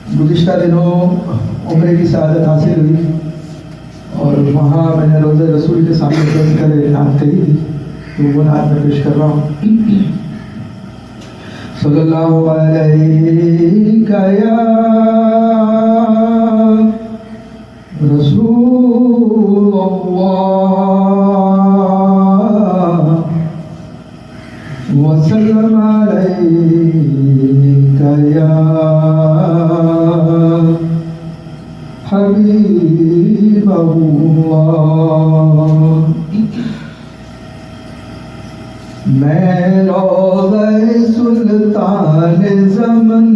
گزشتہ دنوں عمرے کی سعادت حاصل ہوئی اور وہاں میں نے روزہ رسول کے سامنے بیٹھ کر اعلان کری تھی، تو وہ نعت میں پیش کر رہا ہوں۔ صلی اللہ علیہ یا رسول اللہ وسلم علیہ یا حبیب اللہ۔ میں روضہ سلطان زمن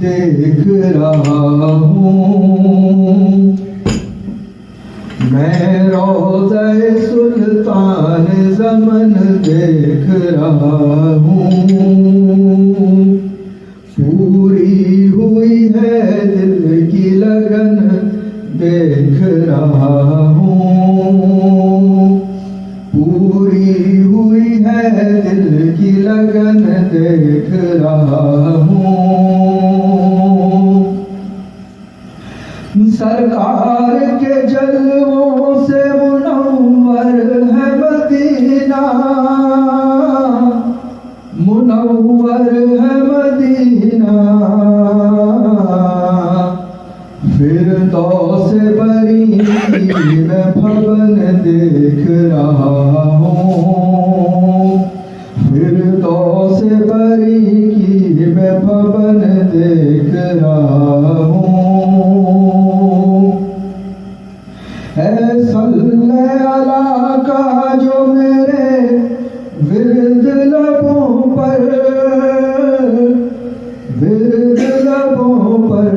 دیکھ رہا ہوں، میں روضہ سلطان زمن دیکھ رہا ہوں، پوری ہوئی ہے دل کی لگن دیکھ رہا ہوں، پوری ہوئی ہے دل کی لگن دیکھ رہا ہوں۔ سرکار کے جلووں سے منور ہے مدینہ، منور ہے مدینہ، فردوس بری میں بھون دیکھ رہا ہوں، فردوس بری کی میں بھون دیکھ رہا ہوں۔ اے صلی اللہ کا جو میرے ورد لبوں پر، ورد لبوں پر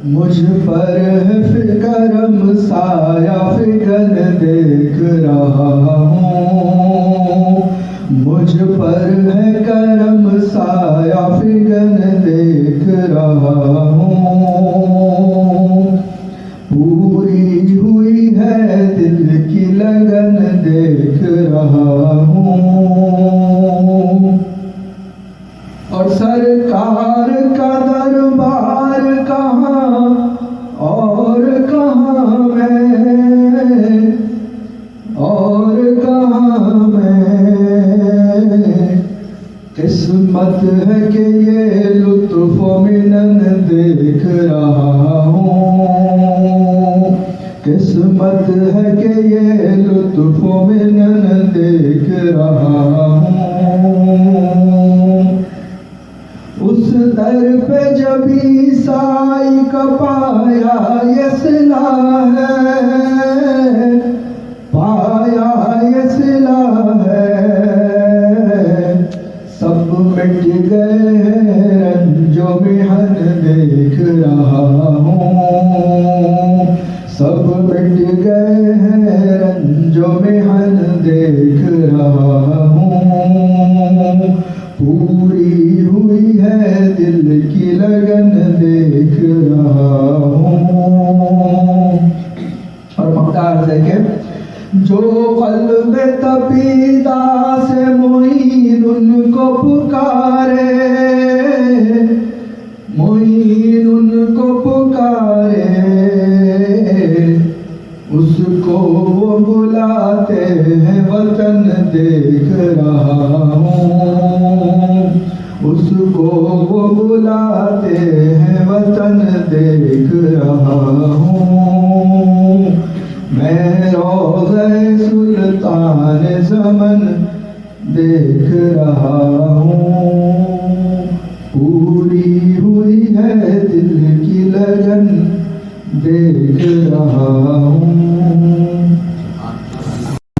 مجھ پر ہے کرم سایہ فگن دیکھ رہا ہوں، مجھ پر ہے کرم سایہ فگن دیکھ رہا ہوں، پوری ہوئی ہے دل کی لگن دیکھ رہا ہوں۔ اور سرکار کا دربار کہاں اور کہاں میں، اور کہاں میں، قسمت ہے کہ یہ لطف و منن دیکھ رہا ہوں، قسمت ہے کہ یہ لطف و منن دیکھ رہا ہوں۔ اس در پہ جب عیسائی کا پایا یہ صلاح ہے، پایا یہ صلاح ہے، سب مٹ گئے ہیں رنج و محن دیکھ رہا ہوں، سب مٹ گئے ہیں رنج و محن دیکھ رہا ہوں، پوری ہوئی ہے دل کی لگن دیکھ رہا ہوں۔ اور مقدار ہے کہ جو قلب تپیدہ سے معین ان کو پکارے، معین ان کو پکارے، اس کو وہ بلاتے ہیں وطن دیکھ رہا ہوں، اس کو وہ بلاتے ہیں وطن دیکھ رہا ہوں، میں روضہ سلطان زمن دیکھ رہا ہوں، پوری ہوئی ہے دل کی لگن دیکھ رہا